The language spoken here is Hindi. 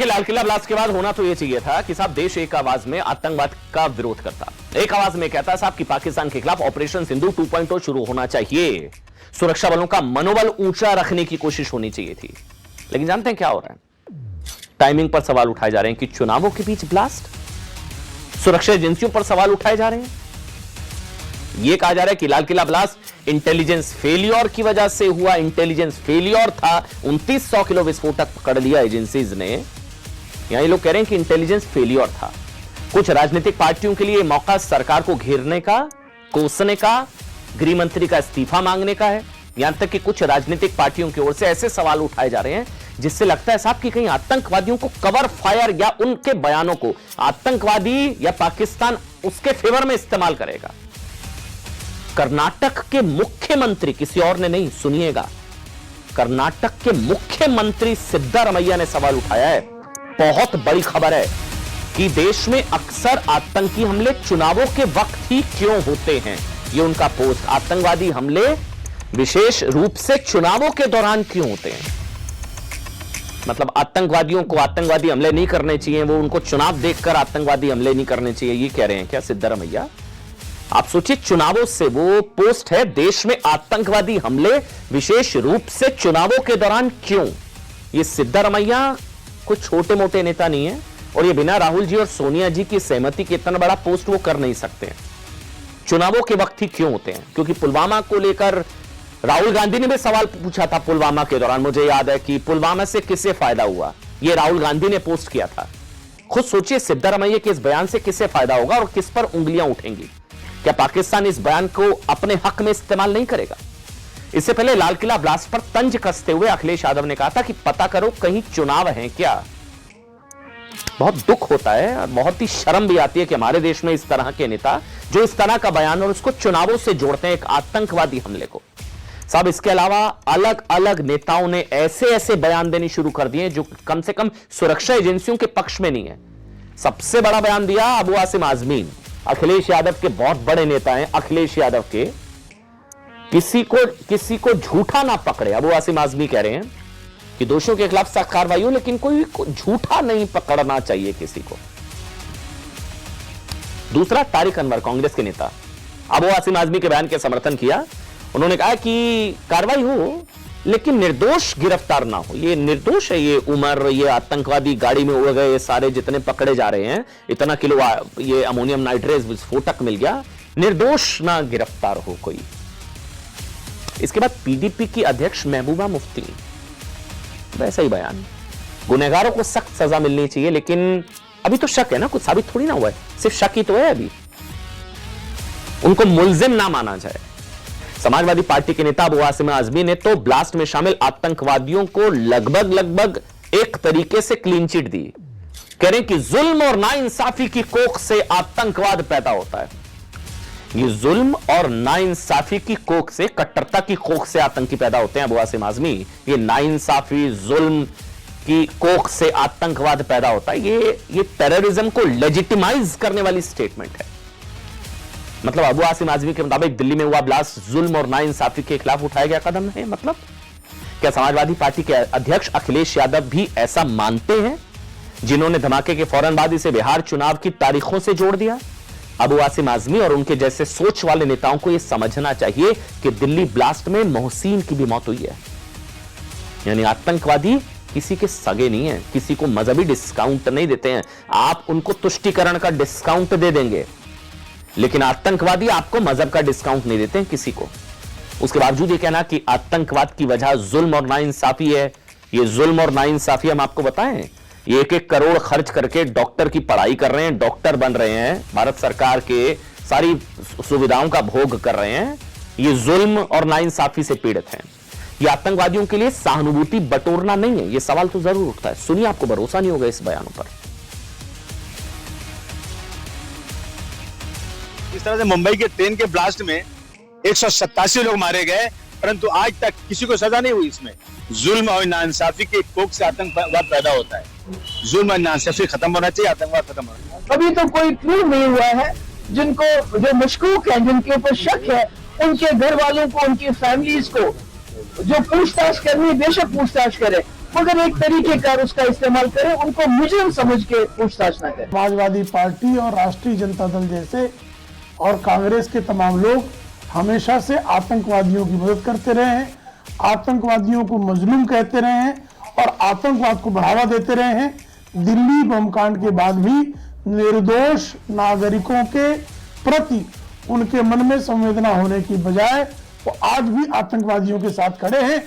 लाल किला ब्लास्ट के बाद होना तो यह चाहिए था कि साहब देश एक आवाज में आतंकवाद का विरोध करता, एक आवाज में कहता साहब कि पाकिस्तान के खिलाफ ऑपरेशन सिंधु 2.0 शुरू होना चाहिए, सुरक्षा बलों का मनोबल ऊंचा रखने की कोशिश होनी चाहिए थी। लेकिन जानते हैं क्या हो रहा है? टाइमिंग पर सवाल उठाए जा रहे हैं कि चुनावों के बीच ब्लास्ट, सुरक्षा एजेंसियों पर सवाल उठाए जा रहे हैं। यह कहा जा रहा है कि Lal Qila blast intelligence failure की वजह से हुआ, इंटेलिजेंस फेलियर था, 2900 किलो विस्फोटक पकड़ लिया एजेंसीज ने। यहां ये लोग कह रहे हैं कि इंटेलिजेंस फेलियर था। कुछ राजनीतिक पार्टियों के लिए मौका सरकार को घेरने का, कोसने का, गृह मंत्री का इस्तीफा मांगने का है। यहां तक कि कुछ राजनीतिक पार्टियों की ओर से ऐसे सवाल उठाए जा रहे हैं जिससे लगता है साहब कि कहीं आतंकवादियों को कवर फायर या उनके बयानों को आतंकवादी या पाकिस्तान उसके फेवर में इस्तेमाल करेगा। कर्नाटक के मुख्यमंत्री, किसी और ने नहीं, सुनिएगा, कर्नाटक के मुख्यमंत्री सिद्धारमैया ने सवाल उठाया है। बहुत बड़ी खबर है कि देश में अक्सर आतंकी हमले चुनावों के वक्त ही क्यों होते हैं। यह उनका पोस्ट, आतंकवादी हमले विशेष रूप से चुनावों के दौरान क्यों होते हैं। मतलब आतंकवादियों को आतंकवादी हमले नहीं करने चाहिए, वो उनको चुनाव देखकर आतंकवादी हमले नहीं करने चाहिए, ये कह रहे हैं क्या सिद्धारमैया? आप सोचिए, चुनावों से वो पोस्ट है, देश में आतंकवादी हमले विशेष रूप से चुनावों के दौरान क्यों। ये सिद्धारमैया कोई छोटे मोटे नेता नहीं है और ये बिना राहुल जी और सोनिया जी की सहमति के इतना बड़ा पोस्ट वो कर नहीं सकते हैं। चुनावों के वक्त ही क्यों होते हैं? क्योंकि पुलवामा को लेकर राहुल गांधी ने भी सवाल पूछा था पुलवामा के दौरान। मुझे याद है कि पुलवामा से किससे फायदा हुआ, यह राहुल गांधी ने पोस्ट किया था। खुद सोचिए सिद्धारमैया के इस बयान से किससे फायदा होगा और किस पर उंगलियां उठेंगी। क्या पाकिस्तान इस बयान को अपने हक में इस्तेमाल नहीं करेगा? इससे पहले लाल किला ब्लास्ट पर तंज कसते हुए अखिलेश यादव ने कहा था कि पता करो कहीं चुनाव है क्या। बहुत दुख होता है और बहुत ही शर्म भी आती है कि हमारे देश में इस तरह के नेता जो इस तरह का बयान और उसको चुनावों से जोड़ते हैं, एक आतंकवादी हमले को। साहब, इसके अलावा अलग अलग नेताओं ने ऐसे ऐसे बयान देने शुरू कर दिए जो कम से कम सुरक्षा एजेंसियों के पक्ष में नहीं है। सबसे बड़ा बयान दिया अबू आसिम आजमी, अखिलेश यादव के बहुत बड़े नेता हैं। अखिलेश यादव के किसी को झूठा ना पकड़े। अबू आसिम आजमी कह रहे हैं कि दोषियों के खिलाफ सख्त कार्रवाई हो, लेकिन कोई झूठा नहीं पकड़ना चाहिए किसी को। दूसरा, तारिक अनवर, कांग्रेस के नेता, अबू आसिम आजमी के बयान के समर्थन किया। उन्होंने कहा कि कार्रवाई हो लेकिन निर्दोष गिरफ्तार ना हो। ये निर्दोष है, ये उमर, ये आतंकवादी गाड़ी में उड़ गए सारे जितने पकड़े जा रहे हैं, इतना किलो ये अमोनियम नाइट्रेट विस्फोटक मिल गया, निर्दोष ना गिरफ्तार हो कोई। इसके बाद पीडीपी की अध्यक्ष महबूबा मुफ्ती, वैसा ही बयान, गुनहगारों को सख्त सजा मिलनी चाहिए, लेकिन अभी तो शक है ना, कुछ साबित थोड़ी ना हुआ है, सिर्फ शक ही तो है अभी, उनको मुल्जिम ना माना जाए। समाजवादी पार्टी के नेता अबू आसिम आजमी ने तो ब्लास्ट में शामिल आतंकवादियों को लगभग एक तरीके से क्लीन चिट दी। कह रहे हैं कि जुल्म और नाइंसाफी की कोख से आतंकवाद पैदा होता है। ये जुल्म और नाइंसाफी की कोख से, कट्टरता की कोख से आतंकी पैदा होते हैं अबू आसिम आजमी। ये नाइंसाफी, जुल्म की कोख से आतंकवाद पैदा होता है, ये टेररिज्म को लेजिटिमाइज करने वाली स्टेटमेंट है। मतलब अबू आसिम आजमी के मुताबिक दिल्ली में हुआ ब्लास्ट जुल्म और नाइंसाफी के खिलाफ उठाया गया कदम है। मतलब क्या समाजवादी पार्टी के अध्यक्ष अखिलेश यादव भी ऐसा मानते हैं, जिन्होंने धमाके के फौरन बाद इसे बिहार चुनाव की तारीखों से जोड़ दिया? अबू आसिम आजमी और उनके जैसे सोच वाले नेताओं को यह समझना चाहिए कि दिल्ली ब्लास्ट में मोहसिन की भी मौत हुई है। यानी आतंकवादी किसी के सगे नहीं है, किसी को मजहबी डिस्काउंट नहीं देते हैं। आप उनको तुष्टीकरण का डिस्काउंट दे देंगे, लेकिन आतंकवादी आपको मजहब का डिस्काउंट नहीं देते हैं किसी को। उसके बावजूद ये कहना कि आतंकवाद की वजह जुल्म और नाइंसाफी है, ये जुल्म और नाइंसाफी हम आपको बताएं, ये 1-1 करोड़ खर्च करके डॉक्टर की पढ़ाई कर रहे हैं, डॉक्टर बन रहे हैं, भारत सरकार के सारी सुविधाओं का भोग कर रहे हैं, ये जुल्म और नाइंसाफी से पीड़ित हैं। ये आतंकवादियों के लिए सहानुभूति बटोरना नहीं है। ये सवाल तो जरूर उठता है। सुनिए, आपको भरोसा नहीं होगा इस बयानों पर। इस तरह से मुंबई के ट्रेन के ब्लास्ट में 187 लोग मारे गए, परंतु आज तक किसी को सजा नहीं हुई। इसमें जुल्म और नाइंसाफी के कोख से आतंकवाद पैदा होता है। जुल्म और नाइंसाफी खत्म होना चाहिए, आतंकवाद खत्म होना चाहिए। अभी तो कोई प्रूव नहीं हुआ है। जिनको जो मशकूक है, जिनके ऊपर शक है, उनके घर वालों को, उनकी फैमिलीज को जो पूछताछ करनी, बेशक पूछताछ करे, मगर एक तरीके का उसका इस्तेमाल करें, उनको मुजरिम समझ के पूछताछ न करें। समाजवादी पार्टी और राष्ट्रीय जनता दल जैसे और कांग्रेस के तमाम लोग हमेशा से आतंकवादियों की मदद करते रहे हैं, आतंकवादियों को मजलूम कहते रहे हैं और आतंकवाद को बढ़ावा देते रहे हैं। दिल्ली बम कांड के बाद भी निर्दोष नागरिकों के प्रति उनके मन में संवेदना होने की बजाय वो आज भी आतंकवादियों के साथ खड़े हैं।